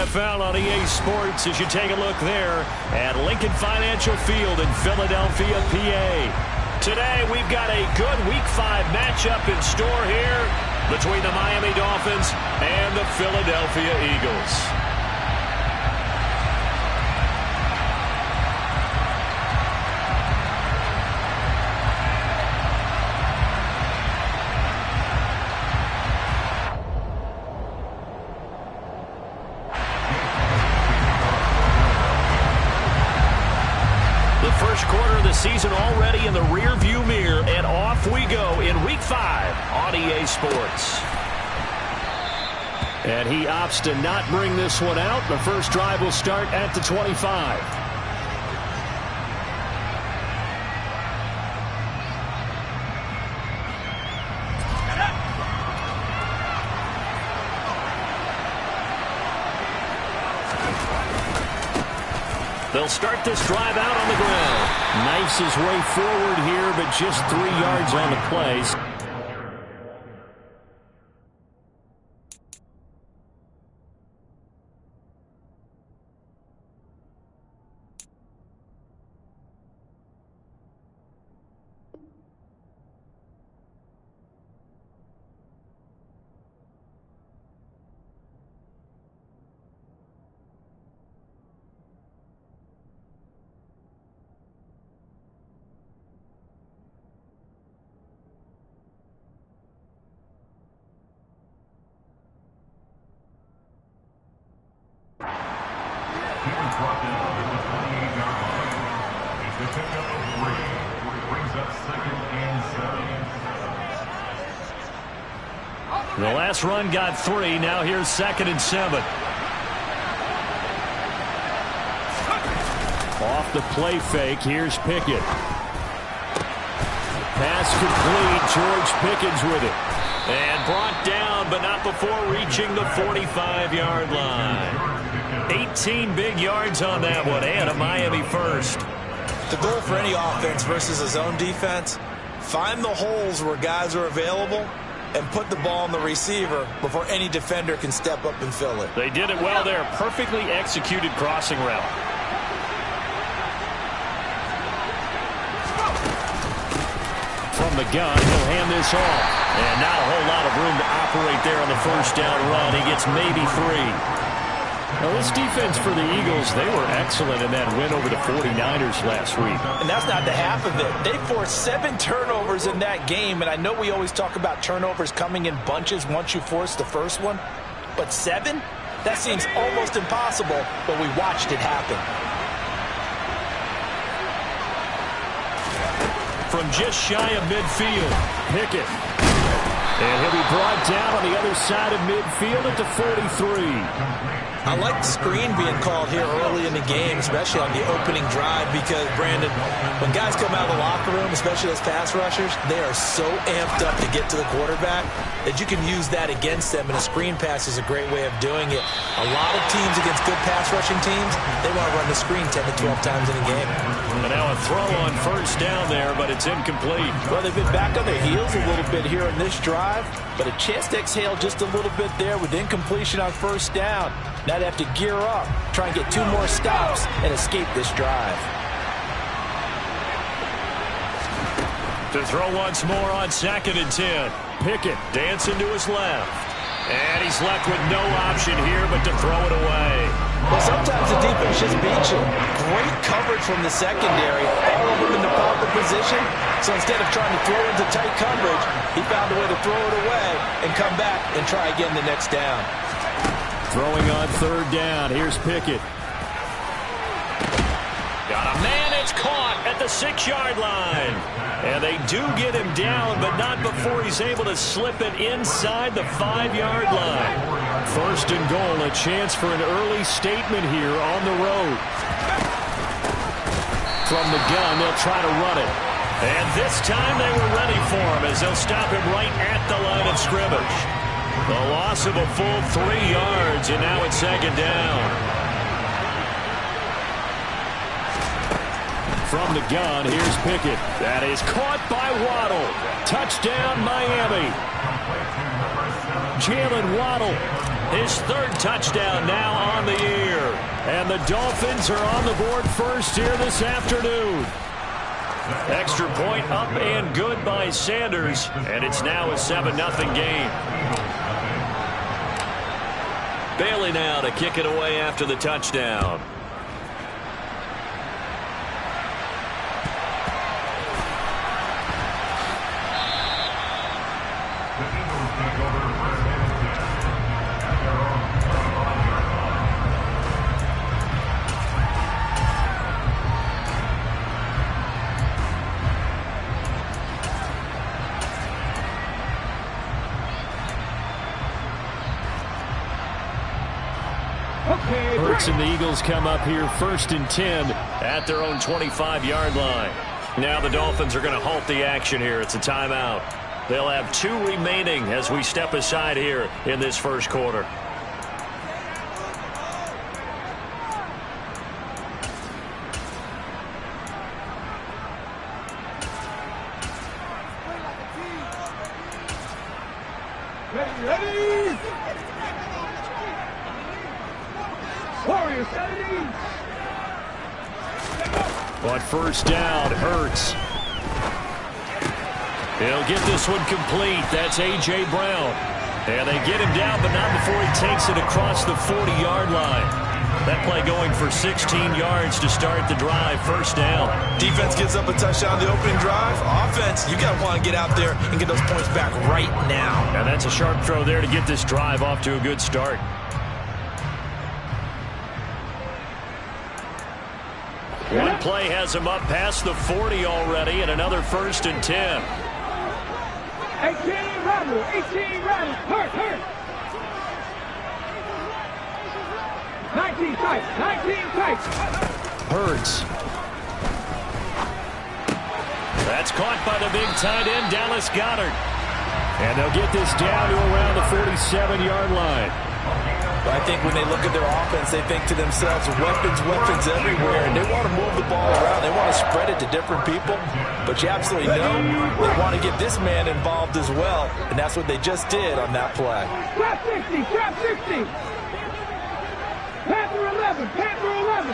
NFL on EA Sports as you take a look there at Lincoln Financial Field in Philadelphia, PA. Today we've got a good Week 5 matchup in store here between the Miami Dolphins and the Philadelphia Eagles. First quarter of the season already in the rear-view mirror, and off we go in Week 5 on EA Sports. And he opts to not bring this one out. The first drive will start at the 25. They'll start this drive out on the ground. Knifes his way forward here, but just 3 yards on the plays. The last run got 3. Now here's 2nd and 7. Off the play fake. Here's Pickett. Pass complete. George Pickens with it. And brought down, but not before reaching the 45-yard line. 18 big yards on that one, and a Miami first. The goal for any offense versus a zone defense, find the holes where guys are available and put the ball on the receiver before any defender can step up and fill it. They did it well there. Perfectly executed crossing route. From the gun, he'll hand this off. And not a whole lot of room to operate there on the first down run. He gets maybe 3. Now, this defense for the Eagles, they were excellent in that win over the 49ers last week. And that's not the half of it. They forced 7 turnovers in that game, and I know we always talk about turnovers coming in bunches once you force the first one, but 7? That seems almost impossible, but we watched it happen. From just shy of midfield, Pickett. And he'll be brought down on the other side of midfield at the 43. I like the screen being called here early in the game, especially on the opening drive, because, Brandon, when guys come out of the locker room, especially those pass rushers, they are so amped up to get to the quarterback that you can use that against them, and a screen pass is a great way of doing it. A lot of teams against good pass rushing teams, they want to run the screen 10 to 12 times in a game. And now a throw on first down there, but it's incomplete. Well, they've been back on their heels a little bit here in this drive, but a chance to exhale just a little bit there with incompletion on first down. Now they have to gear up, try and get 2 more stops, and escape this drive. To throw once more on 2nd and 10. Pickett dancing to his left. And he's left with no option here but to throw it away. Well, sometimes the defense just beats you. Great coverage from the secondary. All of them in the proper position. So instead of trying to throw into tight coverage, he found a way to throw it away and come back and try again the next down. Throwing on 3rd down. Here's Pickett. Got a man. It's caught at the 6-yard line. And they do get him down, but not before he's able to slip it inside the 5-yard line. 1st and goal, a chance for an early statement here on the road. From the gun, they'll try to run it. And this time they were ready for him as they'll stop him right at the line of scrimmage. The loss of a full 3 yards, and now it's 2nd down. From the gun, here's Pickett. That is caught by Waddle. Touchdown, Miami. Jalen Waddle, his third touchdown now on the year. And the Dolphins are on the board first here this afternoon. Extra point up and good by Sanders, and it's now a 7-0 game. Bailey now to kick it away after the touchdown. Hurts and the Eagles come up here 1st and 10 at their own 25-yard line. Now the Dolphins are going to halt the action here. It's a timeout. They'll have 2 remaining as we step aside here in this first quarter. Ready! Warriors, on first down, Hurts. He'll get this one complete. That's A.J. Brown. And they get him down, but not before he takes it across the 40-yard line. That play going for 16 yards to start the drive. First down. Defense gives up a touchdown the opening drive. Offense, you got to want to get out there and get those points back right now. And that's a sharp throw there to get this drive off to a good start. One play has him up past the 40 already, and another 1st and 10. 18 rattle, 18 rattle, hurt. 19 tight, 19 tight. Hurts. That's caught by the big tight end, Dallas Goedert. And they'll get this down to around the 47-yard line. But I think when they look at their offense, they think to themselves, weapons everywhere, and they want to move the ball around. They want to spread it to different people, but you absolutely know they want to get this man involved as well, and that's what they just did on that play. Trap 60, trap 60. Panther 11, Panther 11.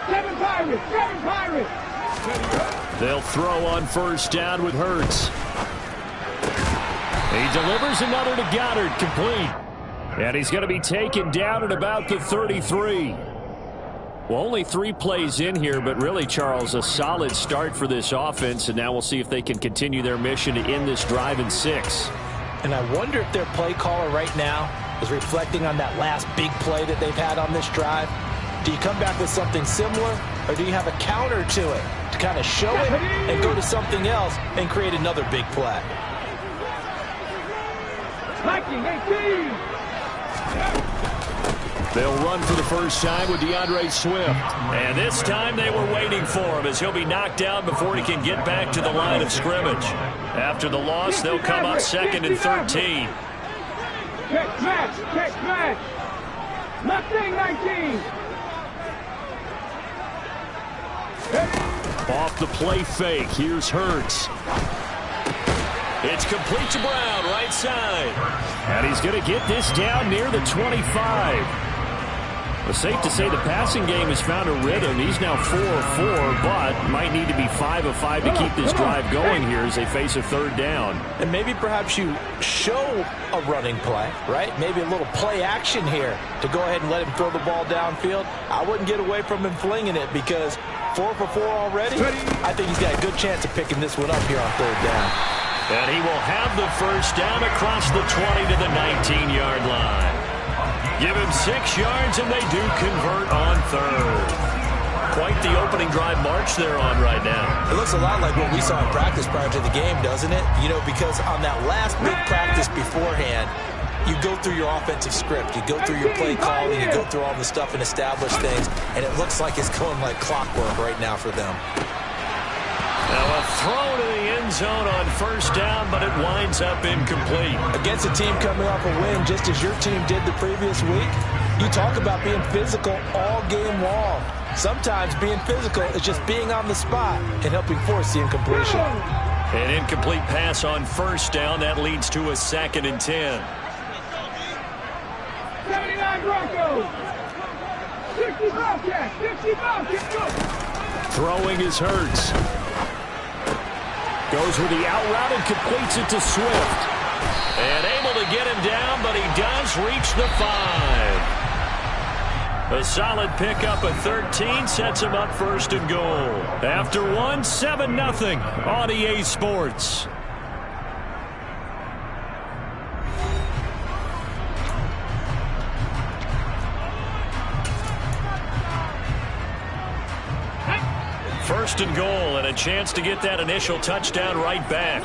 7 Pirates. They'll throw on first down with Hurts. He delivers another to Goddard, complete. And he's going to be taken down at about the 33. Well, only 3 plays in here, but really, Charles, a solid start for this offense. And now we'll see if they can continue their mission to end this drive in 6. And I wonder if their play caller right now is reflecting on that last big play that they've had on this drive. Do you come back with something similar, or do you have a counter to it to kind of show it and go to something else and create another big play? Viking 18. They'll run for the first time with DeAndre Swift. And this time they were waiting for him as he'll be knocked down before he can get back to the line of scrimmage. After the loss, they'll come up 2nd and 13. Check match. Mustang 19. Off the play fake, here's Hurts. It's complete to Brown, right side. And he's going to get this down near the 25. It's safe to say the passing game has found a rhythm. He's now 4 of 4, but might need to be 5 of 5 to keep this drive going here as they face a 3rd down. And maybe perhaps you show a running play, right? Maybe a little play action here to go ahead and let him throw the ball downfield. I wouldn't get away from him flinging it because 4 for 4 already. I think he's got a good chance of picking this one up here on 3rd down. And he will have the first down across the 20 to the 19-yard line. Give him 6 yards, and they do convert on 3rd. Quite the opening drive march they're on right now. It looks a lot like what we saw in practice prior to the game, doesn't it? You know, because on that last big practice beforehand, you go through your offensive script, you go through your play calling, you go through all the stuff and establish things, and it looks like it's going like clockwork right now for them. Now a throw to the end zone on first down, but it winds up incomplete. Against a team coming off a win, just as your team did the previous week, you talk about being physical all game long. Sometimes being physical is just being on the spot and helping force the incompletion. An incomplete pass on first down. That leads to a 2nd and 10. 79 Broncos. 60 Bobcats. 60 Bobcats. Throwing is Hurts. Goes with the out route and completes it to Swift. And able to get him down, but he does reach the 5. A solid pickup at 13 sets him up 1st and goal. After 1, 7-0 on EA Sports. First and goal, and a chance to get that initial touchdown right back.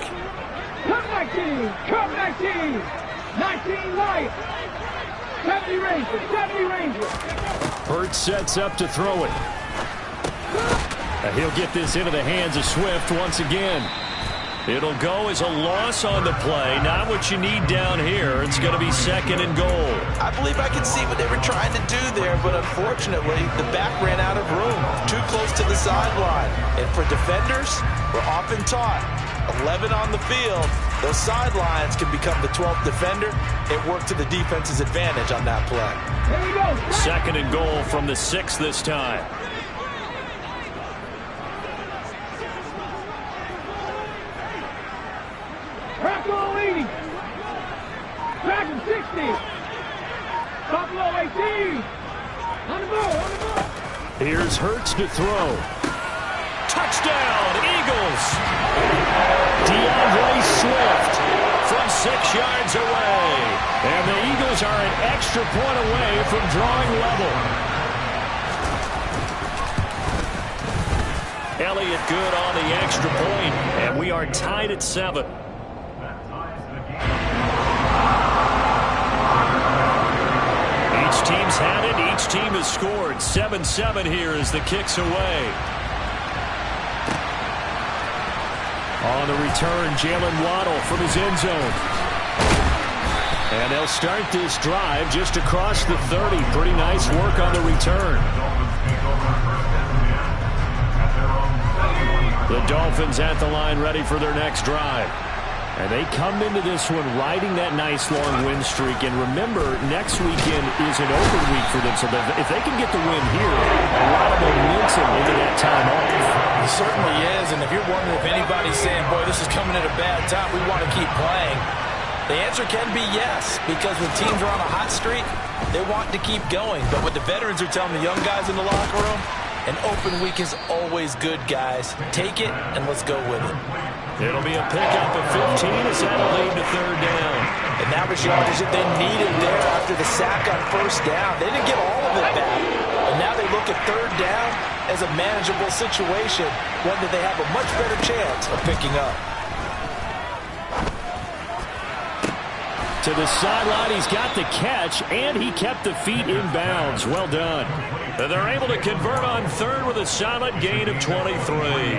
Come 19. Come 19. 19 light. 70 Rangers. 70 Rangers. Hurts sets up to throw it. And he'll get this into the hands of Swift once again. It'll go as a loss on the play. Not what you need down here. It's going to be 2nd and goal. I believe I can see what they were trying to do there, but unfortunately, the back ran out of room. Too close to the sideline. And for defenders, we're often taught, 11 on the field, those sidelines can become the 12th defender. It worked to the defense's advantage on that play. Here we go. 2nd and goal from the 6 this time. Bronco leading. Dragon 60. Buffalo 18. On the ball. Here's Hurts to throw. Touchdown, Eagles. DeAndre Swift from 6 yards away. And the Eagles are an extra point away from drawing level. Elliott good on the extra point, and we are tied at 7. Each team's had it. Each team has scored. 7-7 here as the kick's away. On the return, Jalen Waddle from his end zone. And they'll start this drive just across the 30. Pretty nice work on the return. The Dolphins at the line ready for their next drive. And they come into this one riding that nice long win streak. And remember, next weekend is an open week for them. So if they can get the win here, a lot of momentum into that time off. It certainly is, and if you're wondering if anybody's saying, boy, this is coming at a bad time, we want to keep playing, the answer can be yes, because when teams are on a hot streak, they want to keep going. But what the veterans are telling the young guys in the locker room, an open week is always good, guys. Take it, and let's go with it. It'll be a pickup of 15 as that'll lead to 3rd down. And that was yardage that they needed there after the sack on 1st down. They didn't get all of it back. And now they look at 3rd down as a manageable situation, one that they have a much better chance of picking up. To the sideline, he's got the catch, and he kept the feet in bounds. Well done. And they're able to convert on 3rd with a solid gain of 23.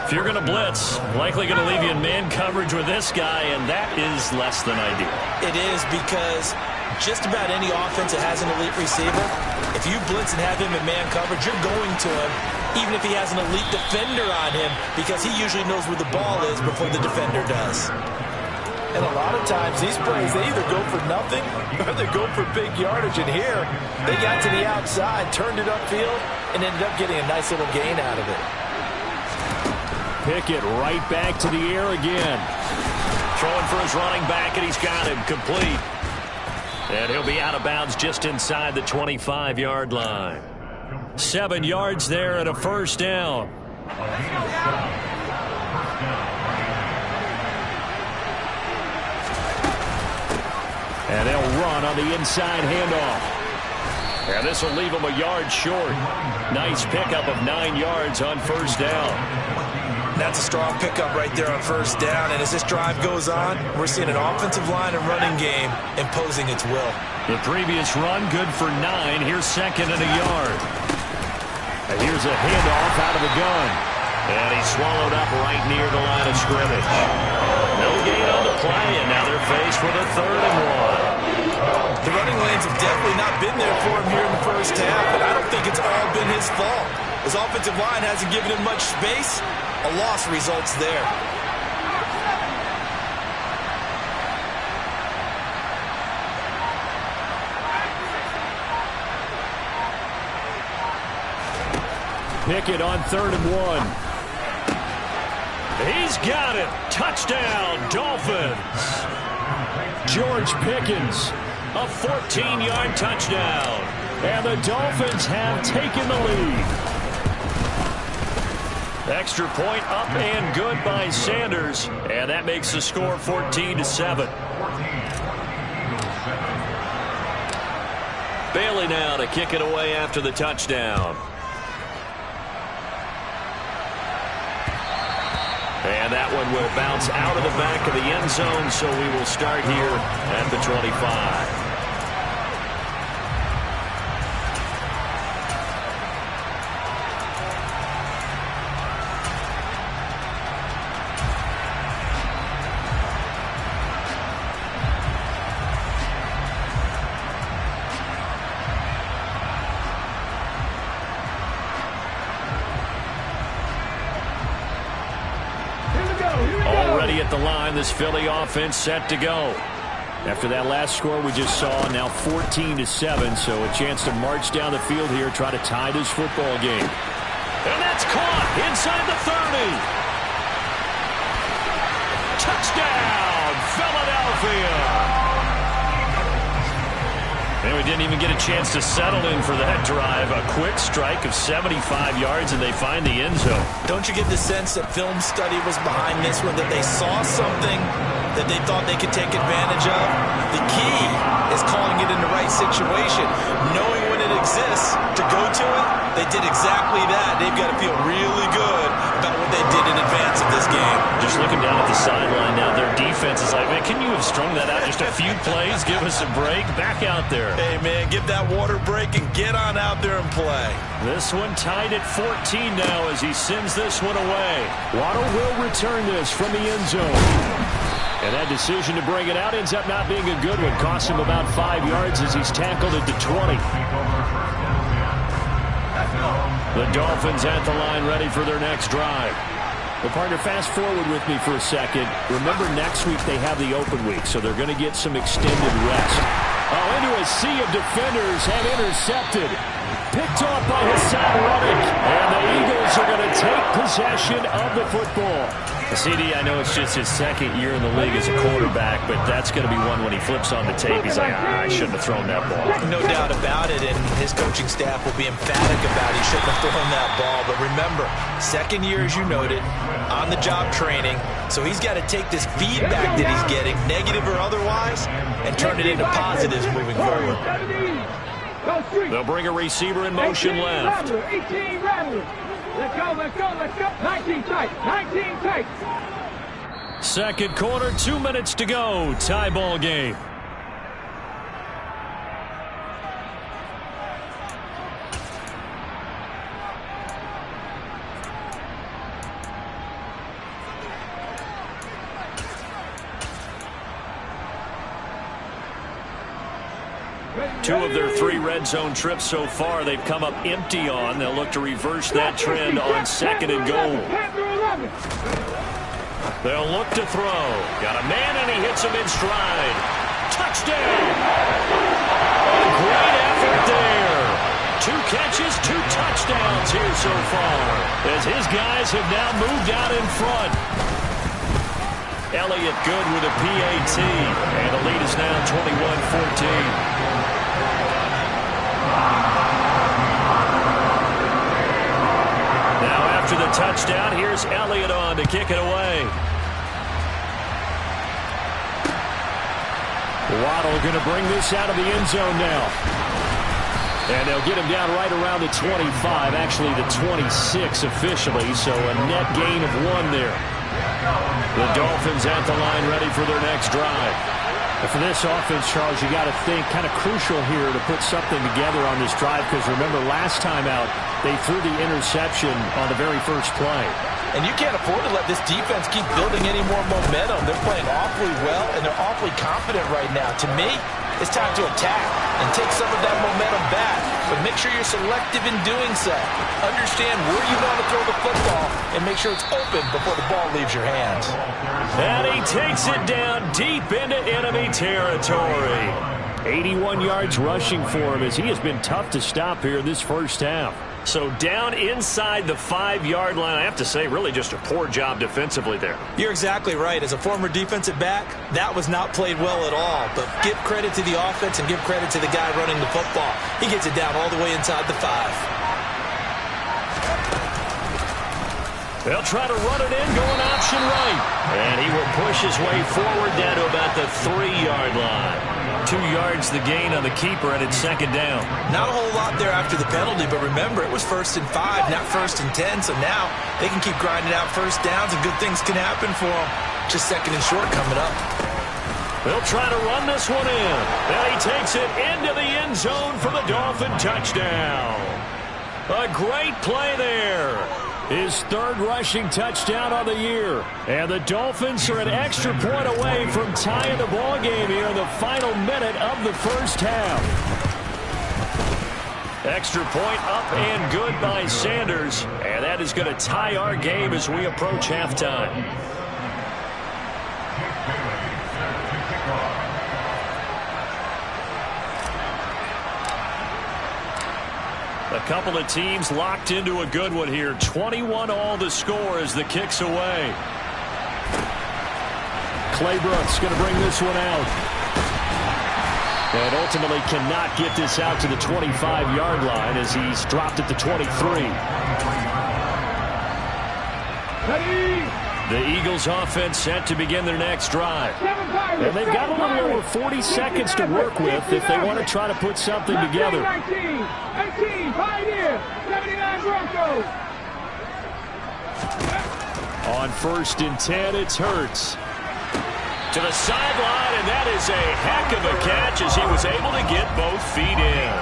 If you're going to blitz, likely going to leave you in man coverage with this guy, and that is less than ideal. It is, because just about any offense that has an elite receiver, if you blitz and have him in man coverage, you're going to him, even if he has an elite defender on him, because he usually knows where the ball is before the defender does. And a lot of times, these plays, they either go for nothing or they go for big yardage. And here, they got to the outside, turned it upfield, and ended up getting a nice little gain out of it. Pickett right back to the air again. Throwing for his running back, and he's got him complete. And he'll be out of bounds just inside the 25-yard line. 7 yards there and a 1st down. And they'll run on the inside handoff. And this will leave them a yard short. Nice pickup of 9 yards on 1st down. That's a strong pickup right there on 1st down. And as this drive goes on, we're seeing an offensive line and running game imposing its will. The previous run good for 9. Here's 2nd and a yard. And here's a handoff out of the gun. And he's swallowed up right near the line of scrimmage. No gain on the play, and now they're faced with a 3rd and 1. The running lanes have definitely not been there for him here in the 1st half, but I don't think it's all been his fault. His offensive line hasn't given him much space. A loss results there. Pickett on 3rd and 1. He's got it. Touchdown, Dolphins. George Pickens, a 14-yard touchdown. And the Dolphins have taken the lead. Extra point up and good by Sanders. And that makes the score 14-7. Bailey now to kick it away after the touchdown. And that one will bounce out of the back of the end zone, so we will start here at the 25. Already at the line, this Philly offense set to go. After that last score we just saw, now 14-7, so a chance to march down the field here, try to tie this football game. And that's caught inside the 30. Touchdown, Philadelphia! And we didn't even get a chance to settle in for that drive. A quick strike of 75 yards, and they find the end zone. Don't you get the sense that film study was behind this one, that they saw something that they thought they could take advantage of? The key is calling it in the right situation, knowing when it exists to go to it. They did exactly that. They've got to feel really good about what they did in advance of this game. Just looking down at the sideline now, their defense is like, man, can you have strung that out just a few plays? Give us a break. Back out there. Hey, man, give that water break and get on out there and play. This one tied at 14 now as he sends this one away. Waddle will return this from the end zone. And that decision to bring it out ends up not being a good one. Costs him about 5 yards as he's tackled at the 20. The Dolphins at the line ready for their next drive. Well, partner, fast forward with me for a second. Remember, next week they have the open week, so they're going to get some extended rest. Oh, into a sea of defenders and intercepted. Picked off by Hassan Reddick. And the Eagles are going to take possession of the football. CD, I know it's just his second year in the league as a quarterback, but that's going to be one when he flips on the tape. He's like, I shouldn't have thrown that ball. No doubt about it, and his coaching staff will be emphatic about he shouldn't have thrown that ball. But remember, second year, as you noted, on-the-job training, so he's got to take this feedback that he's getting, negative or otherwise, and turn it into positives moving forward. They'll bring a receiver in motion left. 18 Rattler. Let's go, let's go, let's go. 19 tight, 19 tight. Second quarter, 2 minutes to go. Tie ball game. Two of their 3 red zone trips so far, they've come up empty on. They'll look to reverse that trend on second and goal. They'll look to throw. Got a man, and he hits him in stride. Touchdown! A great effort there. 2 catches, 2 touchdowns here so far, as his guys have now moved out in front. Elliott good with a PAT, and the lead is now 21-14. After the touchdown, here's Elliott on to kick it away. Waddle going to bring this out of the end zone now. And they'll get him down right around the 25, actually the 26 officially, so a net gain of 1 there. The Dolphins at the line ready for their next drive. And for this offense, Charles, you got to think kind of crucial here to put something together on this drive, because remember last time out they threw the interception on the very first play. And you can't afford to let this defense keep building any more momentum. They're playing awfully well, and they're awfully confident right now. To me, It's time to attack and take some of that momentum back. But make sure you're selective in doing so. Understand where you want to throw the football and make sure it's open before the ball leaves your hands. And he takes it down deep into enemy territory. 81 yards rushing for him as he has been tough to stop here this first half. So down inside the 5-yard line, I have to say, really just a poor job defensively there. You're exactly right. As a former defensive back, that was not played well at all. But give credit to the offense and give credit to the guy running the football. He gets it down all the way inside the 5. They'll try to run it in, going option right. And he will push his way forward down to about the 3-yard line. 2 yards the gain on the keeper, and it's second down. Not a whole lot there after the penalty, but remember, it was 1st and 5, not 1st and 10, so now they can keep grinding out first downs, and good things can happen for them. Just 2nd and short coming up. They'll try to run this one in. And he takes it into the end zone for the Dolphin touchdown. A great play there. His 3rd rushing touchdown on the year. And the Dolphins are an extra point away from tying the ball game here in the final minute of the first half. Extra point up and good by Sanders. And that is going to tie our game as we approach halftime. A couple of teams locked into a good one here. 21-all the score as the kick's away. Claybrooks going to bring this one out. And ultimately cannot get this out to the 25-yard line as he's dropped at the 23. The Eagles offense set to begin their next drive. And they've got a little over 40 seconds to work with if they want to try to put something together. 18, Pioneer, 79 Broncos. On 1st and 10, it's Hurts. To the sideline, and that is a heck of a catch as he was able to get both feet in.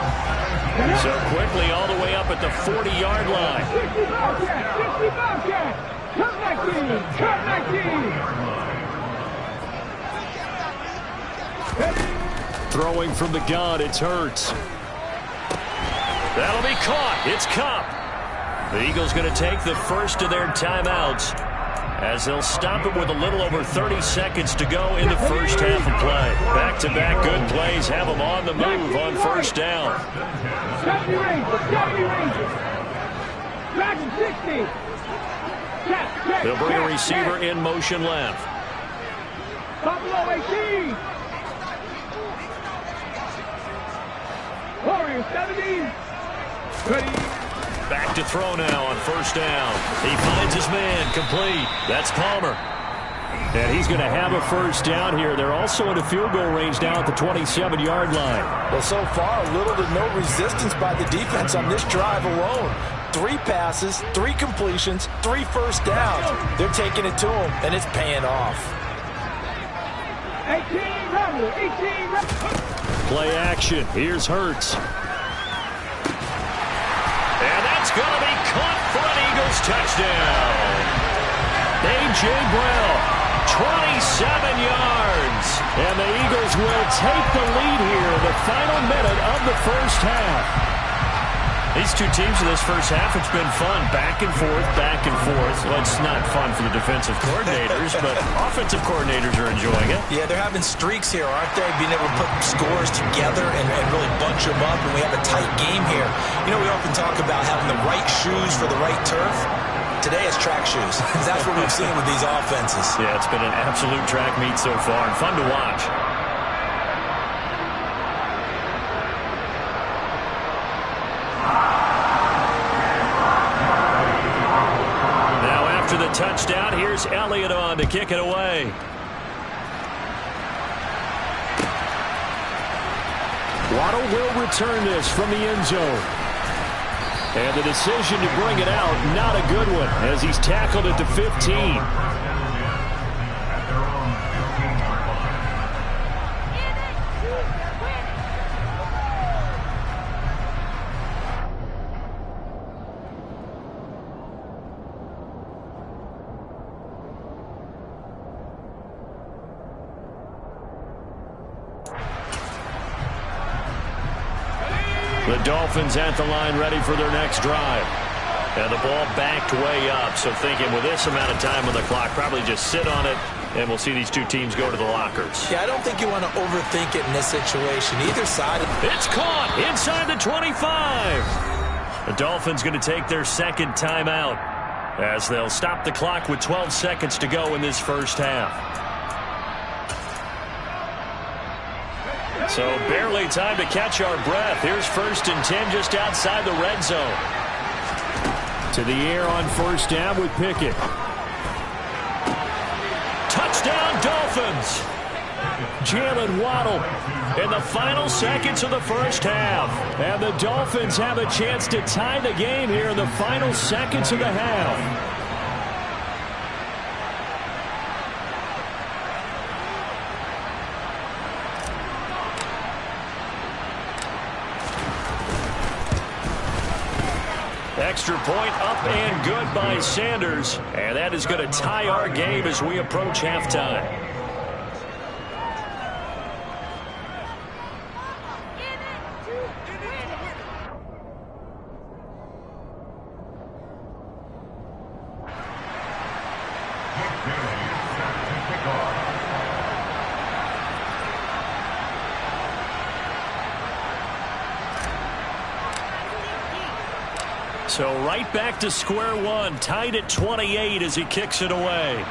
So quickly all the way up at the 40-yard line. 60 Bobcat. Cut 19. Throwing from the gun, it's Hurts. That'll be caught. It's Kupp. The Eagles going to take the first of their timeouts as they'll stop it with a little over 30 seconds to go in the first half of play. Back-to-back good plays have them on the move on first down. 70 Rangers. Dragon 60. They'll bring a receiver in motion left. Buffalo 18. Warriors 70. Ready. Back to throw now on first down. He finds his man complete. That's Palmer. And he's going to have a first down here. They're also in a field goal range now at the 27-yard line. Well, so far, little to no resistance by the defense on this drive alone. 3 passes, 3 completions, 3 first downs. They're taking it to him, and it's paying off. 18 Rebel. 18 Rebel. Play action. Here's Hurts. And that's going to be caught for an Eagles touchdown. A.J. Brown, 27 yards. And the Eagles will take the lead here in the final minute of the first half. These two teams in this first half, it's been fun. Back and forth, back and forth. Well, it's not fun for the defensive coordinators, but offensive coordinators are enjoying it. Yeah, they're having streaks here, aren't they? Being able to put scores together and really bunch them up, and we have a tight game here. You know, we often talk about having the right shoes for the right turf. Today it's track shoes. That's what we've seen with these offenses. Yeah, it's been an absolute track meet so far, and fun to watch. The touchdown. Here's Elliott on to kick it away. Waddle will return this from the end zone. And the decision to bring it out, not a good one, as he's tackled at the 15. The Dolphins at the line ready for their next drive. And the ball backed way up, so thinking with this amount of time on the clock, probably just sit on it, and we'll see these two teams go to the lockers. Yeah, I don't think you want to overthink it in this situation. Either side. It's caught inside the 25. The Dolphins going to take their second timeout as they'll stop the clock with 12 seconds to go in this first half. So barely time to catch our breath. Here's 1st and 10 just outside the red zone. To the air on first down with Pickett. Touchdown Dolphins. Jalen Waddle in the final seconds of the first half. And the Dolphins have a chance to tie the game here in the final seconds of the half. Extra point up and good by Sanders. And that is going to tie our game as we approach halftime. So right back to square one, tied at 28 as he kicks it away.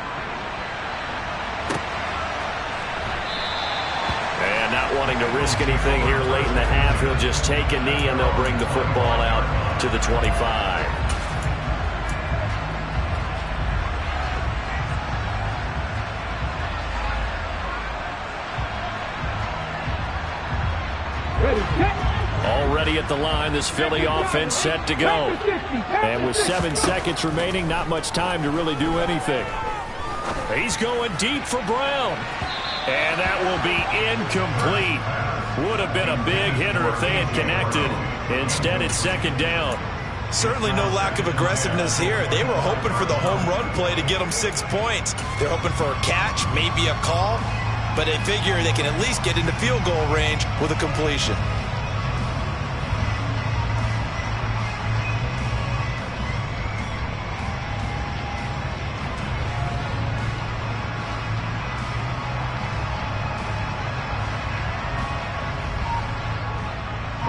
And not wanting to risk anything here late in the half, he'll just take a knee and they'll bring the football out to the 25. Already at the line, this Philly offense set to go. And with 7 seconds remaining, not much time to really do anything. He's going deep for Brown. And that will be incomplete. Would have been a big hitter if they had connected. Instead, it's second down. Certainly no lack of aggressiveness here. They were hoping for the home run play to get them 6 points. They're hoping for a catch, maybe a call. But they figure they can at least get into field goal range with a completion.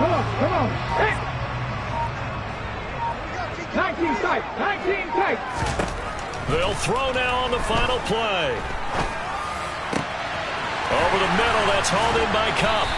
Come on. 19 tight. 19 tight. They'll throw now on the final play. Over the middle, that's hauled in by Kupp.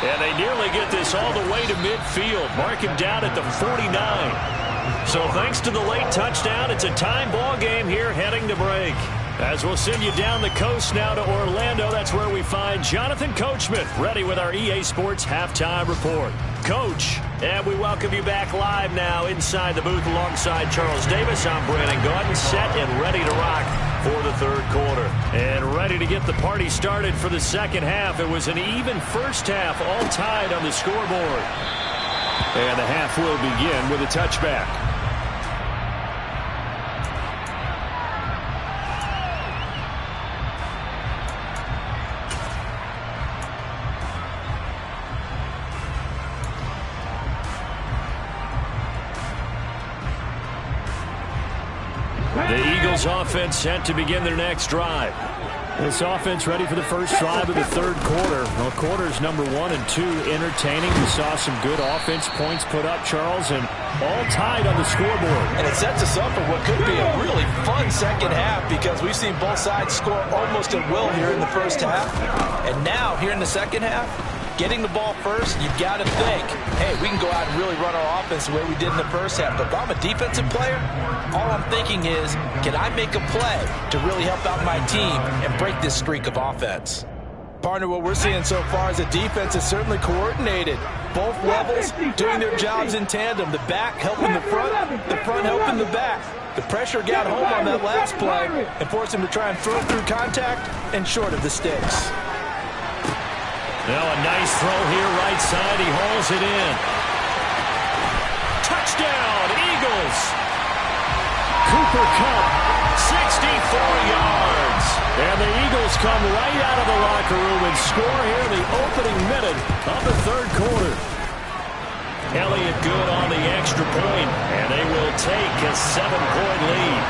And they nearly get this all the way to midfield. Mark him down at the 49. So thanks to the late touchdown, it's a time ball game here heading to break. As we'll send you down the coast now to Orlando, that's where we find Jonathan Coachman, ready with our EA Sports Halftime Report. Coach, and we welcome you back live now inside the booth alongside Charles Davis. I'm Brandon Gaudin, set and ready to rock for the third quarter. And ready to get the party started for the second half. It was an even first half, all tied on the scoreboard. And the half will begin with a touchback. The Eagles offense set to begin their next drive. This offense ready for the first drive of the third quarter. Well, quarters number 1 and 2 entertaining. We saw some good offense points put up, Charles, and all tied on the scoreboard. And it sets us up for what could be a really fun second half because we've seen both sides score almost at will here in the first half. And now, here in the second half, getting the ball first, you've got to think, hey, we can go out and really run our offense the way we did in the first half. But if I'm a defensive player, all I'm thinking is, can I make a play to really help out my team and break this streak of offense? Partner, what we're seeing so far as a defense is certainly coordinated. Both levels doing their jobs in tandem. The back helping the front helping the back. The pressure got home on that last play and forced him to try and throw through contact and short of the sticks. Now a nice throw here, right side. He hauls it in. Touchdown, Eagles. Cooper Kupp, 64 yards. And the Eagles come right out of the locker room and score here in the opening minute of the third quarter. Elliott good on the extra point, and they will take a 7-point lead.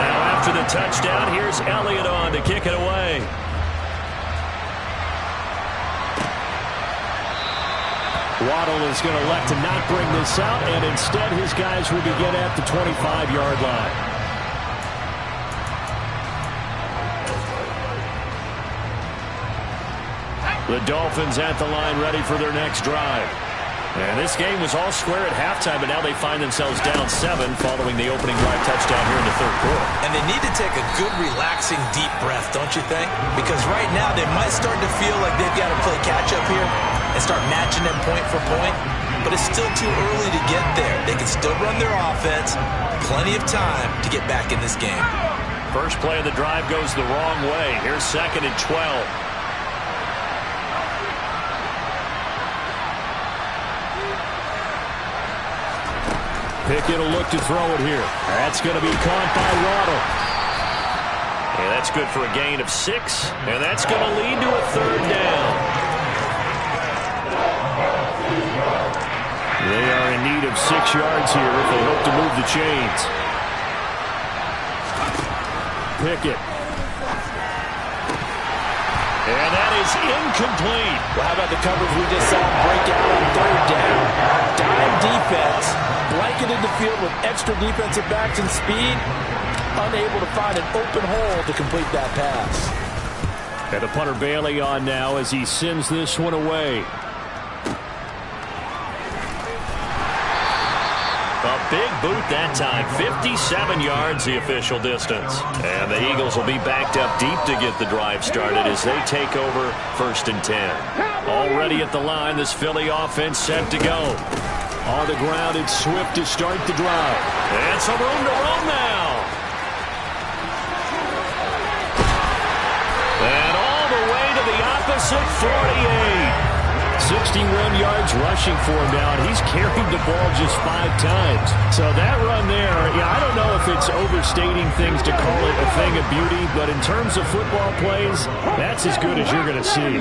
Now after the touchdown, here's Elliott on to kick it away. Waddle is going to elect to not bring this out, and instead his guys will begin at the 25-yard line. The Dolphins at the line ready for their next drive. And this game was all square at halftime, but now they find themselves down 7 following the opening drive touchdown here in the third quarter. And they need to take a good, relaxing, deep breath, don't you think? Because right now they might start to feel like they've got to play catch-up here and start matching them point for point. But it's still too early to get there. They can still run their offense. Plenty of time to get back in this game. First play of the drive goes the wrong way. Here's 2nd and 12. Pickett will look to throw it here. That's going to be caught by Waddle. And that's good for a gain of 6. And that's going to lead to a 3rd down. They are in need of 6 yards here if they hope to move the chains. Pickett. And that is incomplete. Well, how about the coverage we just saw break out on 3rd down? Dime defense, blanketed the field with extra defensive backs and speed, unable to find an open hole to complete that pass. And the punter Bailey on now as he sends this one away. A big boot that time. 57 yards the official distance. And the Eagles will be backed up deep to get the drive started as they take over 1st and 10. Already at the line, this Philly offense set to go. On the ground, it's Swift to start the drive. And some room to run now. And all the way to the opposite 48. 61 yards rushing for him now, and he's carried the ball just 5 times. So that run there, I don't know if it's overstating things to call it a thing of beauty, but in terms of football plays, that's as good as you're going to see.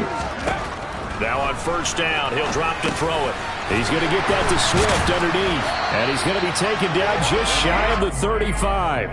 Now on 1st down, he'll drop to throw it. He's going to get that to Swift underneath, and he's going to be taken down just shy of the 35.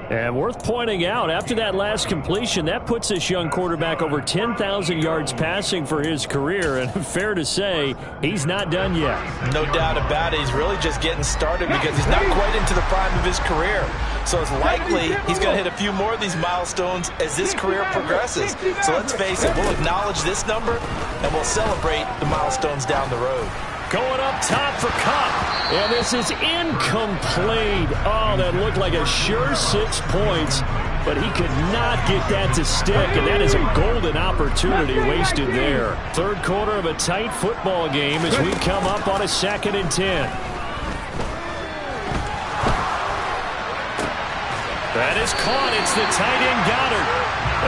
And worth pointing out, after that last completion, that puts this young quarterback over 10,000 yards passing for his career. And fair to say, he's not done yet. No doubt about it. He's really just getting started because he's not quite into the prime of his career. So it's likely he's going to hit a few more of these milestones as this career progresses. So let's face it, we'll acknowledge this number and we'll celebrate the milestones down the road. Going up top for Kupp. And this is incomplete. Oh, that looked like a sure 6 points. But he could not get that to stick. And that is a golden opportunity wasted there. 3rd quarter of a tight football game as we come up on a 2nd and 10. That is caught. It's the tight end Goddard.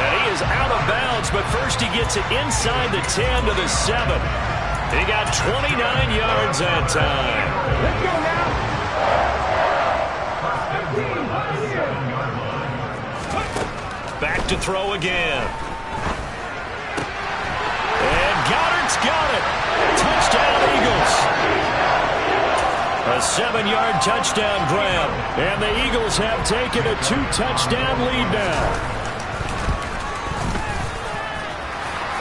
And he is out of bounds. But first he gets it inside the 10 to the 7. He got 29 yards that time. Let's go now. Back to throw again. And Goddard's got it. Touchdown, Eagles. A 7-yard touchdown grab. And the Eagles have taken a 2-touchdown lead now.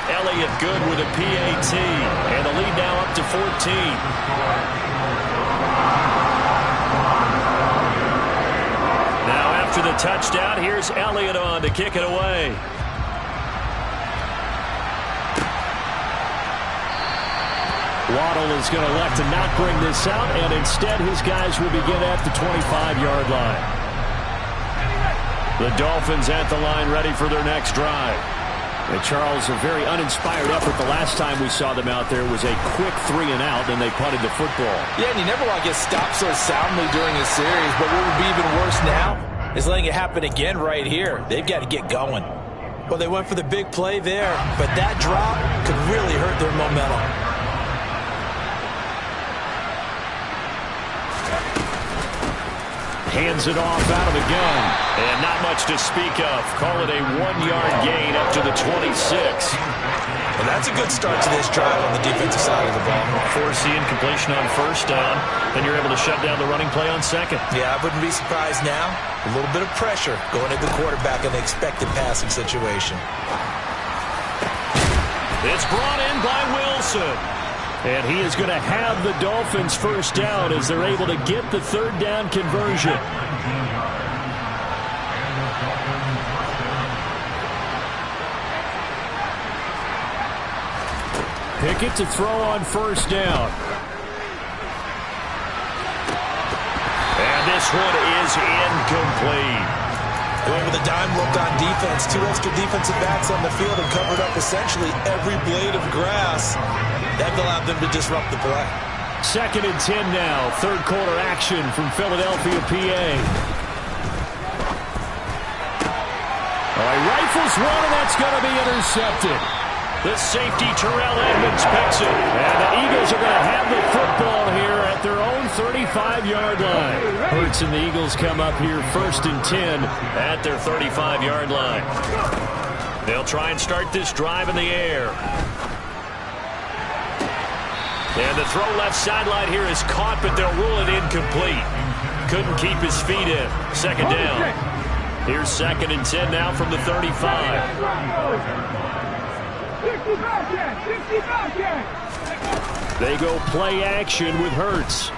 Elliott good with a PAT, and the lead now up to 14. Now after the touchdown, here's Elliott on to kick it away. Waddle is going to elect to not bring this out, and instead his guys will begin at the 25-yard line. The Dolphins at the line ready for their next drive. And Charles, a very uninspired effort the last time we saw them out there was a quick 3-and-out, and they punted the football. Yeah, and you never want to get stopped so soundly during a series, but what would be even worse now is letting it happen again right here. They've got to get going. Well, they went for the big play there, but that drop could really hurt their momentum. Hands it off out of the gun. And not much to speak of. Call it a 1-yard gain up to the 26. And that's a good start to this drive on the defensive side of the ball. Force the incompletion on first down, then you're able to shut down the running play on second. Yeah, I wouldn't be surprised now. A little bit of pressure going at the quarterback in the expected passing situation. It's brought in by Wilson. And he is going to have the Dolphins first down as they're able to get the third down conversion. Pickett to throw on first down. And this one is incomplete. Going with a dime look on defense. 2 extra defensive backs on the field and covered up essentially every blade of grass. That allowed them to disrupt the play. 2nd and 10 now. Third quarter action from Philadelphia, PA. He rifles one, and that's going to be intercepted. The safety, Terrell Edmonds, picks it. And the Eagles are going to have the football here at their own 35-yard line. Hurts and the Eagles come up here 1st and 10 at their 35-yard line. They'll try and start this drive in the air. And the throw left sideline here is caught, but they'll rule it incomplete. Couldn't keep his feet in. 2nd down. Here's 2nd and 10 now from the 35. 65 yard. They go play action with Hurts.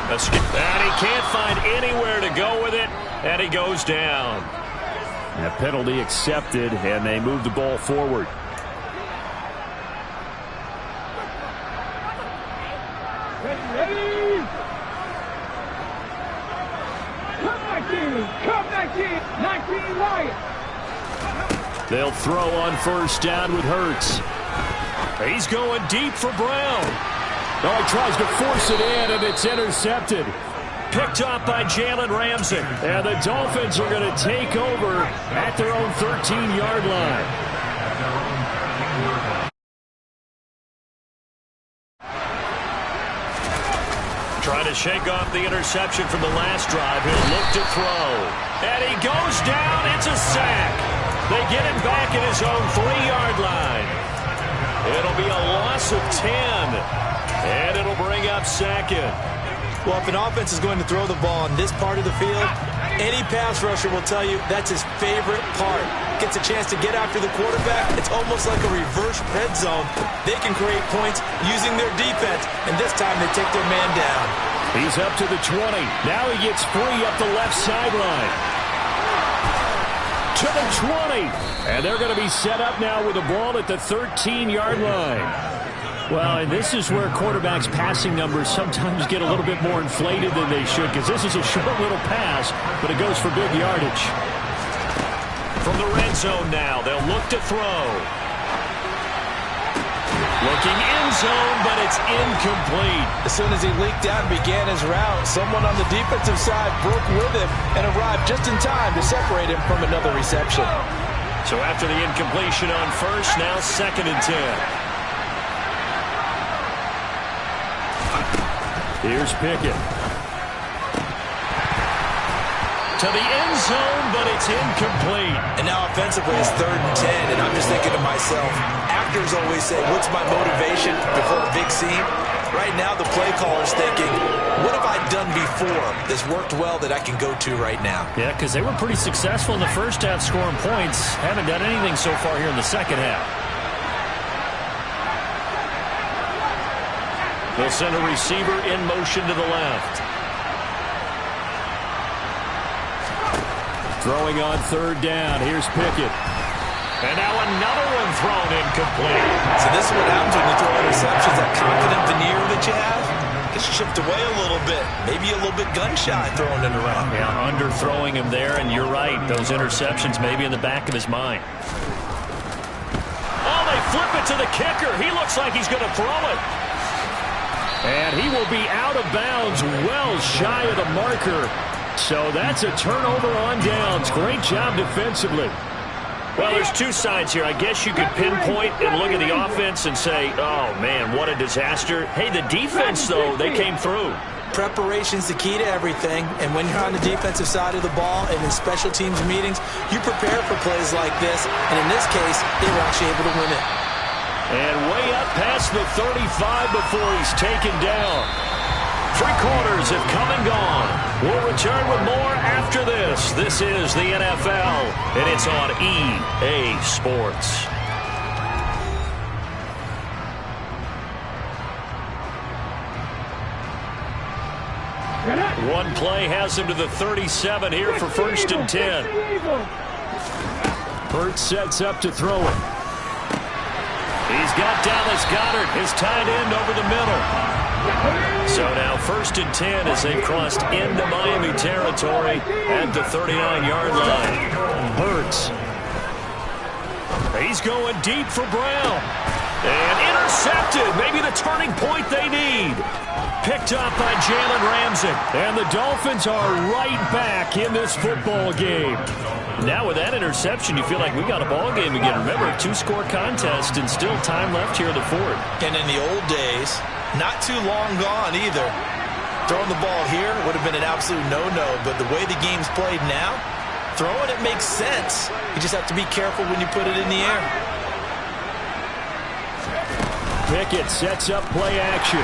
And he can't find anywhere to go with it, and he goes down. A penalty accepted, and they move the ball forward. Ready? Come back in. 19 Lions. They'll throw on first down with Hurts. He's going deep for Brown. No, he tries to force it in, and it's intercepted. Picked up by Jalen Ramsey. And the Dolphins are going to take over at their own 13-yard line. Trying to shake off the interception from the last drive. He'll look to throw. And he goes down. It's a sack. They get him back at his own 3-yard line. It'll be a loss of 10. And it'll bring up 2nd. Well, if an offense is going to throw the ball on this part of the field, any pass rusher will tell you that's his favorite part. Gets a chance to get after the quarterback. It's almost like a reverse red zone. They can create points using their defense, and this time they take their man down. He's up to the 20. Now he gets free up the left sideline. To the 20. And they're going to be set up now with the ball at the 13-yard line. Well, and this is where quarterbacks' passing numbers sometimes get a little bit more inflated than they should, because this is a short little pass, but it goes for big yardage. From the red zone now, they'll look to throw. Looking end zone, but it's incomplete. As soon as he leaked out and began his route, someone on the defensive side broke with him and arrived just in time to separate him from another reception. So after the incompletion on first, now 2nd and 10. Here's Pickett. To the end zone, but it's incomplete. And now offensively it's 3rd and 10, and I'm just thinking to myself, actors always say, what's my motivation before a big scene? Right now the play caller's thinking, what have I done before that's worked well that I can go to right now? Yeah, because they were pretty successful in the first half scoring points. Haven't done anything so far here in the second half. They'll send a receiver in motion to the left. Throwing on 3rd down. Here's Pickett. And now another one thrown incomplete. So this is what happens when you throw interceptions. That confident veneer that you have gets chipped away a little bit. Maybe a little bit gun-shy throwing it around. Yeah, underthrowing him there, and you're right. Those interceptions may be in the back of his mind. Oh, they flip it to the kicker. He looks like he's going to throw it. And he will be out of bounds, well shy of the marker. So that's a turnover on downs. Great job defensively. Well, there's two sides here. I guess you could pinpoint and look at the offense and say, oh, man, what a disaster. Hey, the defense, though, they came through. Preparation's the key to everything, and when you're on the defensive side of the ball and in special teams meetings, you prepare for plays like this, and in this case, they were actually able to win it. And way up past the 35 before he's taken down. 3 quarters have come and gone. We'll return with more after this. This is the NFL, and it's on EA Sports. One play has him to the 37 here for 1st and 10. Hurts sets up to throw it. He's got Dallas Goedert, his tight end, over the middle. So now 1st and 10 as they've crossed into Miami territory at the 39-yard line. Hurts. He's going deep for Brown. And intercepted. Maybe the turning point they need. Picked up by Jalen Ramsey. And the Dolphins are right back in this football game. Now with that interception, you feel like we got a ball game again. Remember, a 2-score contest and still time left here in the 4th. And in the old days, not too long gone either. Throwing the ball here would have been an absolute no-no, but the way the game's played now, throwing it makes sense. You just have to be careful when you put it in the air. Pickett sets up play action.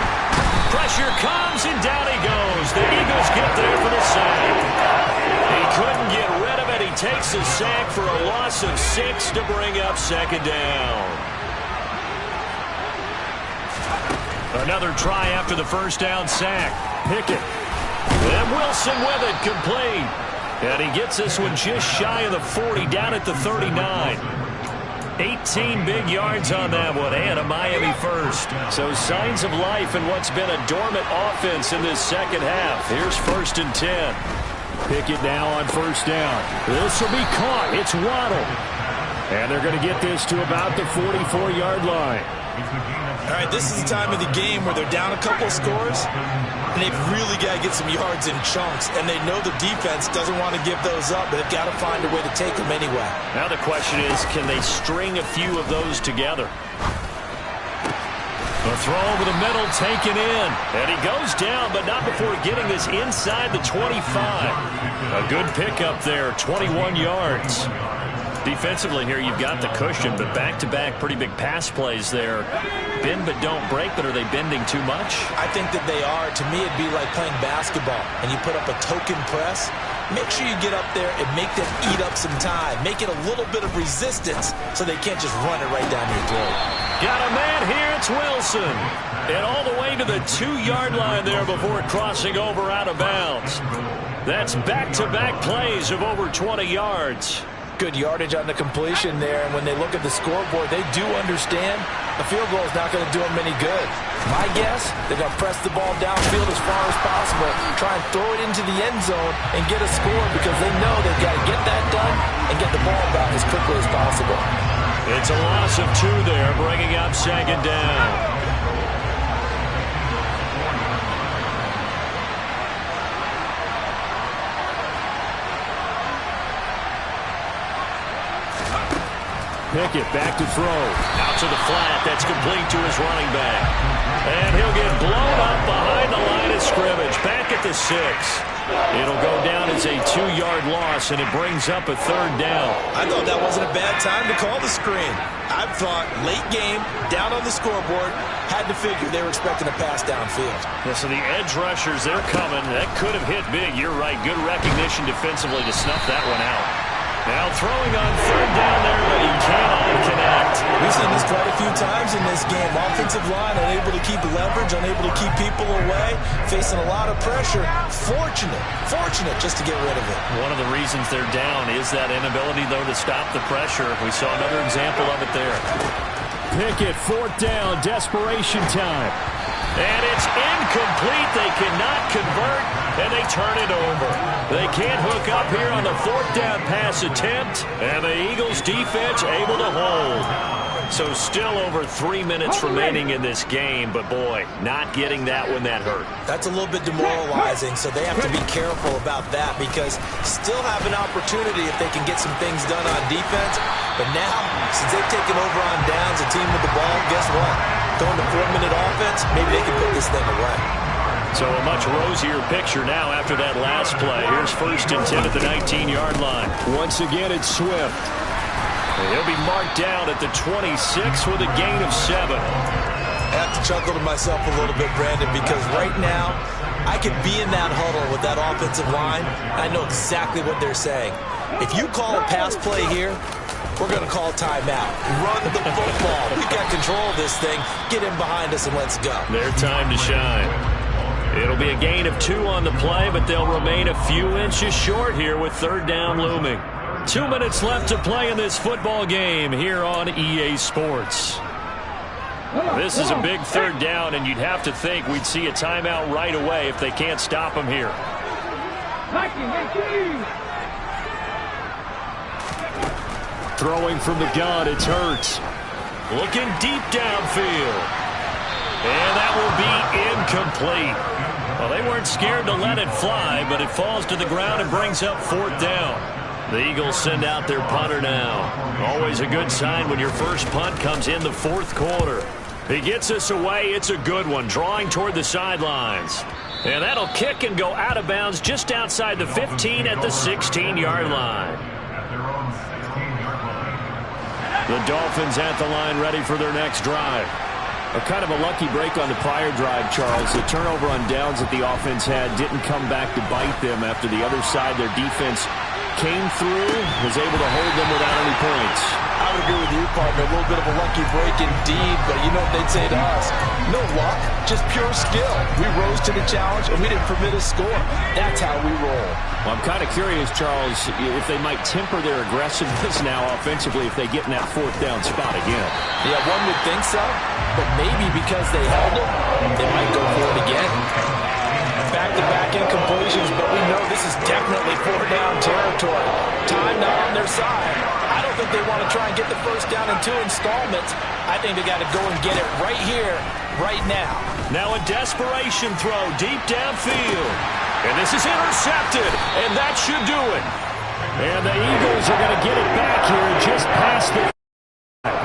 Pressure comes, and down he goes. The Eagles get there for the sack. He couldn't get rid of it. He takes a sack for a loss of 6 to bring up 2nd down. Another try after the 1st down sack. Pickett. And Wilson with it, complete. And he gets this one just shy of the 40, down at the 39. 18 big yards on that one, and a Miami first. So signs of life in what's been a dormant offense in this second half. Here's 1st and 10. Pickett now on 1st down. This will be caught. It's Waddle. And they're going to get this to about the 44-yard line. All right, this is the time of the game where they're down a couple of scores, and they've really got to get some yards in chunks, and they know the defense doesn't want to give those up, but they've got to find a way to take them anyway. Now the question is, can they string a few of those together? The throw over the middle, taken in, and he goes down, but not before getting this inside the 25. A good pickup there, 21 yards. Defensively here, you've got the cushion, but back-to-back pretty big pass plays there. Bend but don't break, but are they bending too much? I think that they are. To me, it'd be like playing basketball, and you put up a token press. Make sure you get up there and make them eat up some time. Make it a little bit of resistance so they can't just run it right down your throat. Got a man here, it's Wilson. And all the way to the 2-yard line there before crossing over out of bounds. That's back-to-back plays of over 20 yards. Good yardage on the completion there, and when they look at the scoreboard, they do understand a field goal is not going to do them any good. My guess, they're going to press the ball downfield as far as possible, try and throw it into the end zone and get a score because they know they've got to get that done and get the ball back as quickly as possible. It's a loss of 2 there, bringing up 2nd down. Pickett back to throw. Out to the flat. That's complete to his running back. And he'll get blown up behind the line of scrimmage. Back at the 6. It'll go down as a 2-yard loss, and it brings up a 3rd down. I thought that wasn't a bad time to call the screen. I thought late game, down on the scoreboard, had to figure they were expecting a pass downfield. Yeah, so the edge rushers, they're coming. That could have hit big. You're right. Good recognition defensively to snuff that one out. Now throwing on 3rd down there, but he cannot connect. We've seen this quite a few times in this game. Offensive line unable to keep leverage, unable to keep people away, facing a lot of pressure. Fortunate just to get rid of it. One of the reasons they're down is that inability, though, to stop the pressure. We saw another example of it there. Pickett, 4th down, desperation time. And it's incomplete. They cannot convert, and they turn it over. They can't hook up here on the 4th down pass attempt, and the Eagles defense able to hold. So still over 3 minutes remaining in this game, but boy, not getting that one, that hurt. That's a little bit demoralizing, so they have to be careful about that because still have an opportunity if they can get some things done on defense. But now, since they've taken over on downs, a team with the ball, guess what? Going to 4-minute offense, maybe they can put this thing away. So a much rosier picture now after that last play. Here's 1st and 10 at the 19-yard line. Once again, it's Swift. And he'll be marked down at the 26 with a gain of 7. I have to chuckle to myself a little bit, Brandon, because right now I could be in that huddle with that offensive line. I know exactly what they're saying. If you call a pass play here, we're going to call timeout. Run the football. We've got control of this thing. Get in behind us and let's go. Their time to shine. It'll be a gain of 2 on the play, but they'll remain a few inches short here with third down looming. 2 minutes left to play in this football game here on EA Sports. This is a big third down, and you'd have to think we'd see a timeout right away if they can't stop him here. Throwing from the gun, it's Hurts. Looking deep downfield. And that will be incomplete. Well, they weren't scared to let it fly, but it falls to the ground and brings up fourth down. The Eagles send out their punter now. Always a good sign when your first punt comes in the fourth quarter. He gets us away. It's a good one, drawing toward the sidelines. And that'll kick and go out of bounds just outside the 15 at the 16-yard line. The Dolphins at the line ready for their next drive. A kind of a lucky break on the prior drive, Charles. The turnover on downs that the offense had didn't come back to bite them after the other side. Their defense came through, was able to hold them without any points. I would agree with you, partner. A little bit of a lucky break indeed, but you know what they'd say to us? No luck, just pure skill. We rose to the challenge, and we didn't permit a score. That's how we roll. Well, I'm kind of curious, Charles, if they might temper their aggressiveness now offensively if they get in that fourth down spot again. Yeah, one would think so, but maybe because they held it, they might go for it again. Back-to-back incompletions, but we know this is definitely four-down territory. Time not on their side. I don't think they want to try and get the first down in 2 installments. I think they got to go and get it right here, right now. Now a desperation throw deep downfield. And this is intercepted, and that should do it. And the Eagles are going to get it back